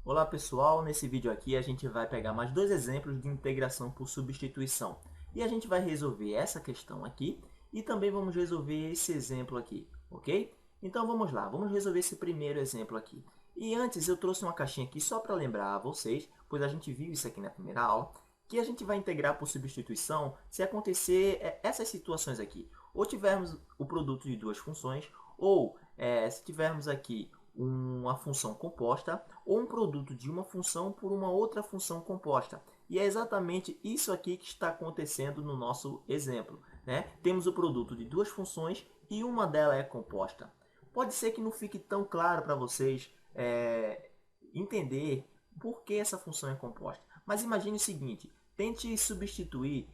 Olá pessoal, nesse vídeo aqui a gente vai pegar mais dois exemplos de integração por substituição. E a gente vai resolver essa questão aqui e também vamos resolver esse exemplo aqui, ok? Então vamos lá, vamos resolver esse primeiro exemplo aqui. E antes eu trouxe uma caixinha aqui só para lembrar a vocês, pois a gente viu isso aqui na primeira aula, que a gente vai integrar por substituição se acontecer essas situações aqui. Ou tivermos o produto de duas funções, ou se tivermos aqui uma função composta ou um produto de uma função por uma outra função composta. E é exatamente isso aqui que está acontecendo no nosso exemplo, né? Temos o produto de duas funções e uma delas é composta. Pode ser que não fique tão claro para vocês entender por que essa função é composta. Mas imagine o seguinte, tente substituir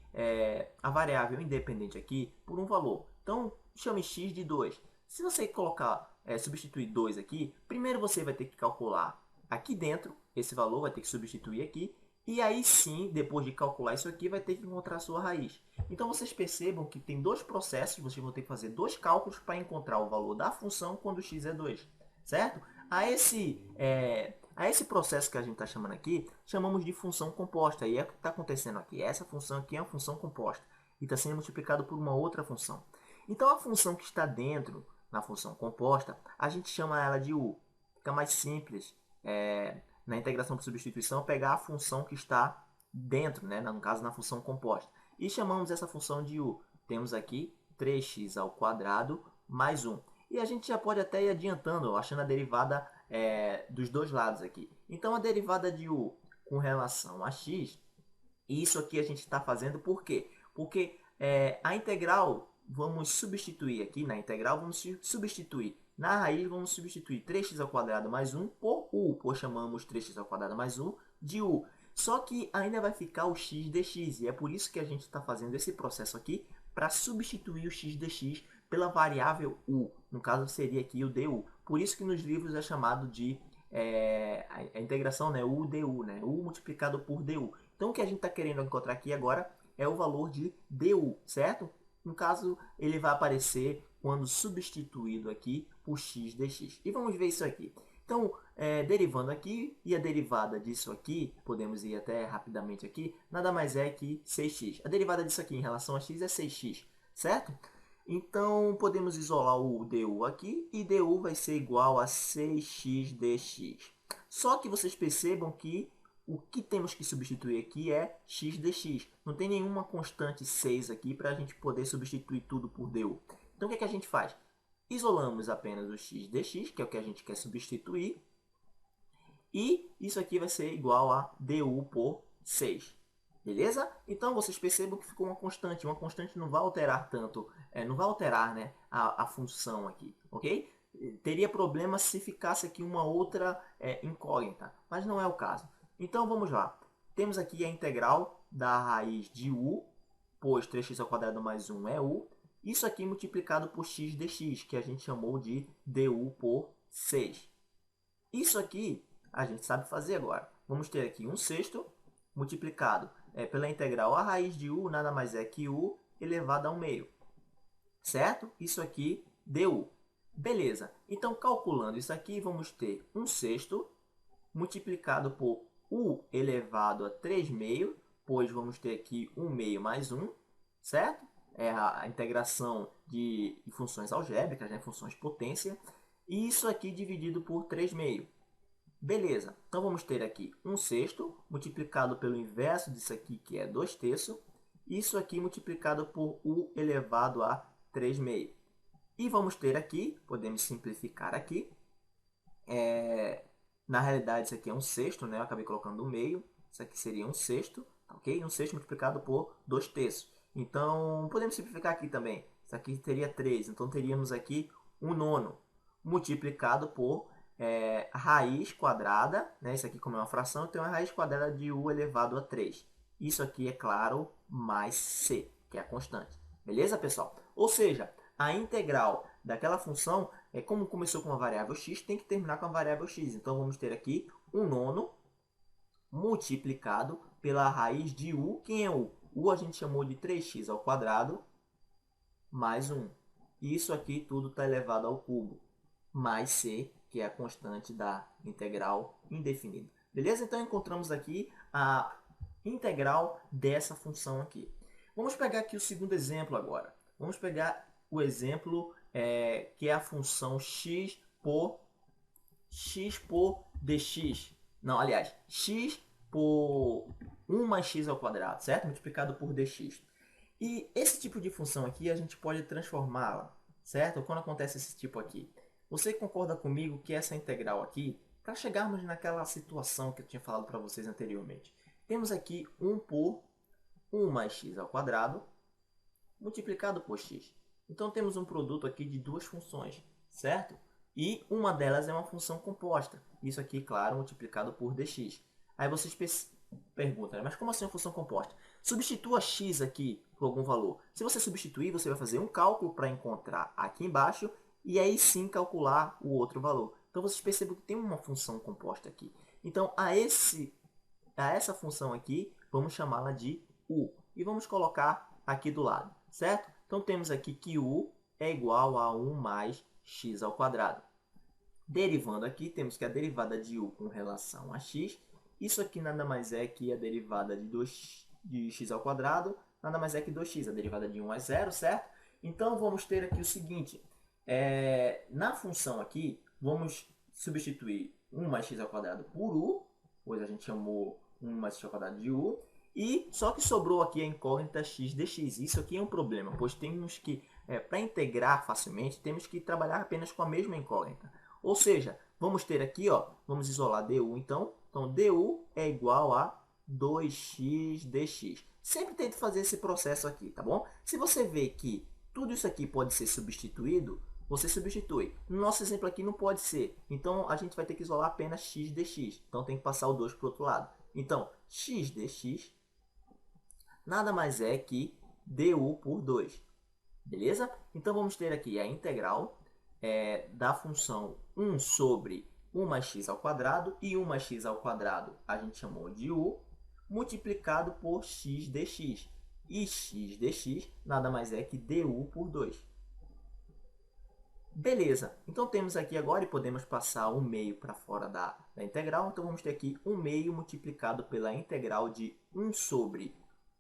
a variável independente aqui por um valor. Então, chame x de 2. Se você colocar, substituir 2 aqui, primeiro você vai ter que calcular aqui dentro, esse valor vai ter que substituir aqui, e aí sim, depois de calcular isso aqui, vai ter que encontrar a sua raiz. Então vocês percebam que tem dois processos, vocês vão ter que fazer dois cálculos para encontrar o valor da função quando x é 2, certo? A esse processo que a gente está chamando aqui, chamamos de função composta. E é o que está acontecendo aqui. Essa função aqui é uma função composta e está sendo multiplicado por uma outra função. Então a função que está dentro na função composta, a gente chama ela de u. Fica mais simples na integração por substituição pegar a função que está dentro, né? No caso na função composta. E chamamos essa função de u. Temos aqui 3x ao quadrado mais 1. E a gente já pode até ir adiantando, achando a derivada dos dois lados aqui. Então a derivada de u com relação a x, isso aqui a gente está fazendo por quê? Porque a integral vamos substituir aqui na integral, vamos substituir na raiz, vamos substituir 3x ao quadrado mais 1 por u, pois chamamos 3x ao quadrado mais 1 de u. Só que ainda vai ficar o x dx, e é por isso que a gente está fazendo esse processo aqui, para substituir o x dx pela variável u. No caso, seria aqui o du. Por isso que nos livros é chamado de a integração, né, u du, né, u multiplicado por du. Então, o que a gente está querendo encontrar aqui agora é o valor de du, certo? No caso, ele vai aparecer quando substituído aqui por x dx. E vamos ver isso aqui. Então, derivando aqui, e a derivada disso aqui, podemos ir até rapidamente aqui, nada mais é que 6x. A derivada disso aqui em relação a x é 6x, certo? Então, podemos isolar o du aqui, e du vai ser igual a 6x dx. Só que vocês percebam que o que temos que substituir aqui é x dx. Não tem nenhuma constante 6 aqui para a gente poder substituir tudo por du. Então, o que a gente faz? Isolamos apenas o x dx, que é o que a gente quer substituir, e isso aqui vai ser igual a du por 6. Beleza? Então, vocês percebam que ficou uma constante. Uma constante não vai alterar tanto, não vai alterar, né, a função aqui, ok? Teria problema se ficasse aqui uma outra incógnita, mas não é o caso. Então, vamos lá. Temos aqui a integral da raiz de u, pois 3x ao quadrado mais 1 é u. Isso aqui multiplicado por x dx, que a gente chamou de du por 6. Isso aqui a gente sabe fazer agora. Vamos ter aqui 1/6 multiplicado pela integral a raiz de u, nada mais é que u elevado a 1/2. Certo? Isso aqui du. Beleza. Então, calculando isso aqui, vamos ter 1/6 multiplicado por u elevado a 3/2, pois vamos ter aqui 1/2 mais 1, certo? É a integração de funções algébricas, né? Funções potência. E isso aqui dividido por 3/2. Beleza, então vamos ter aqui 1/6 multiplicado pelo inverso disso aqui, que é 2/3. Isso aqui multiplicado por u elevado a 3/2. E vamos ter aqui, podemos simplificar aqui, na realidade isso aqui é 1/6, né? Eu acabei colocando 1/2, isso aqui seria 1/6, ok? 1/6 multiplicado por 2/3. Então, podemos simplificar aqui também, isso aqui teria 3, então teríamos aqui 1/9 multiplicado por raiz quadrada, né? Isso aqui como é uma fração, então é a raiz quadrada de u elevado a 3. Isso aqui, é claro, mais c, que é a constante. Beleza, pessoal? Ou seja, a integral daquela função, como começou com a variável x, tem que terminar com a variável x. Então, vamos ter aqui 1/9 multiplicado pela raiz de u. Quem é u? U a gente chamou de 3x ao quadrado mais 1. Isso aqui tudo está elevado ao cubo, mais c, que é a constante da integral indefinida. Beleza? Então encontramos aqui a integral dessa função aqui. Vamos pegar aqui o segundo exemplo agora. Vamos pegar o exemplo que é a função x por dx. Não, aliás, x por 1 mais x ao quadrado, certo? Multiplicado por dx. E esse tipo de função aqui a gente pode transformá-la, certo? Quando acontece esse tipo aqui. Você concorda comigo que essa integral aqui, para chegarmos naquela situação que eu tinha falado para vocês anteriormente, temos aqui 1 por 1 mais x ao quadrado multiplicado por x. Então temos um produto aqui de duas funções, certo? E uma delas é uma função composta. Isso aqui, claro, multiplicado por dx. Aí vocês perguntam, mas como assim uma função composta? Substitua x aqui por algum valor. Se você substituir, você vai fazer um cálculo para encontrar aqui embaixo e aí sim calcular o outro valor. Então vocês percebem que tem uma função composta aqui. Então a essa função aqui, vamos chamá-la de u. E vamos colocar aqui do lado, certo? Então temos aqui que u é igual a 1 mais x ao quadrado. Derivando aqui, temos que a derivada de u com relação a x, isso aqui nada mais é que a derivada de x ao quadrado, nada mais é que 2x, a derivada de 1 é 0, certo? Então vamos ter aqui o seguinte, na função aqui, vamos substituir 1 mais x ao quadrado por u, pois a gente chamou 1 mais x ao quadrado de u, e só que sobrou aqui a incógnita x dx. Isso aqui é um problema, pois temos que, para integrar facilmente, temos que trabalhar apenas com a mesma incógnita. Ou seja, vamos ter aqui, ó, vamos isolar du então. Então, du é igual a 2x dx. Sempre tente fazer esse processo aqui, tá bom? Se você vê que tudo isso aqui pode ser substituído, você substitui. No nosso exemplo aqui não pode ser. Então, a gente vai ter que isolar apenas x dx. Então, tem que passar o 2 para o outro lado. Então, x dx nada mais é que du por 2. Beleza? Então, vamos ter aqui a integral da função 1 sobre 1 mais x ao quadrado, e 1 mais x ao quadrado a gente chamou de u, multiplicado por x dx. E x dx nada mais é que du por 2. Beleza, então temos aqui agora, e podemos passar o meio para fora da integral, então vamos ter aqui 1 meio multiplicado pela integral de 1 sobre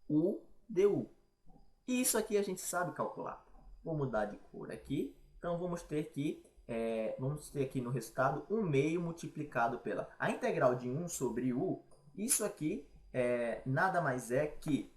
u du. E isso aqui a gente sabe calcular. Vou mudar de cor aqui. Então, vamos ter aqui no resultado 1 meio multiplicado pela a integral de 1 sobre u. Isso aqui nada mais é que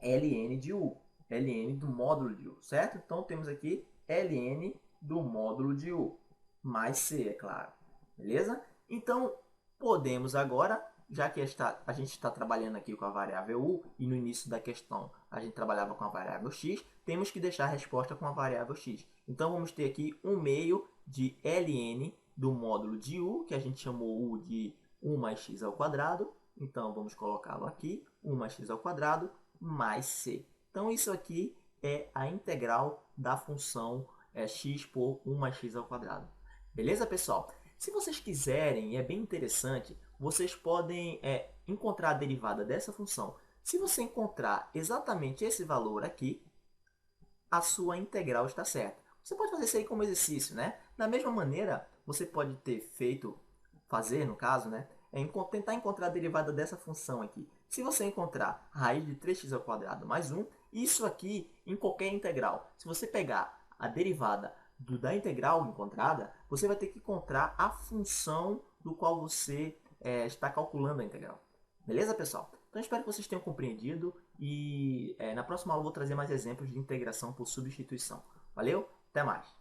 ln de u, ln do módulo de u, certo? Então, temos aqui ln do módulo de u, mais c, é claro. Beleza? Então, podemos agora, já que a gente está trabalhando aqui com a variável u, e no início da questão a gente trabalhava com a variável x, temos que deixar a resposta com a variável x. Então, vamos ter aqui 1 meio de ln do módulo de u, que a gente chamou u de 1 mais x ao quadrado. Então, vamos colocá-lo aqui, 1 mais x ao quadrado, mais c. Então, isso aqui é a integral da função x por 1 mais x ao quadrado. Beleza, pessoal? Se vocês quiserem, e é bem interessante, vocês podem encontrar a derivada dessa função. Se você encontrar exatamente esse valor aqui, a sua integral está certa. Você pode fazer isso aí como exercício, né? Da mesma maneira, você pode fazer, no caso, né? Tentar encontrar a derivada dessa função aqui. Se você encontrar a raiz de 3x ao quadrado mais 1, isso aqui em qualquer integral. Se você pegar a derivada da integral encontrada, você vai ter que encontrar a função do qual você está calculando a integral. Beleza, pessoal? Então, espero que vocês tenham compreendido e na próxima aula eu vou trazer mais exemplos de integração por substituição. Valeu? Até mais!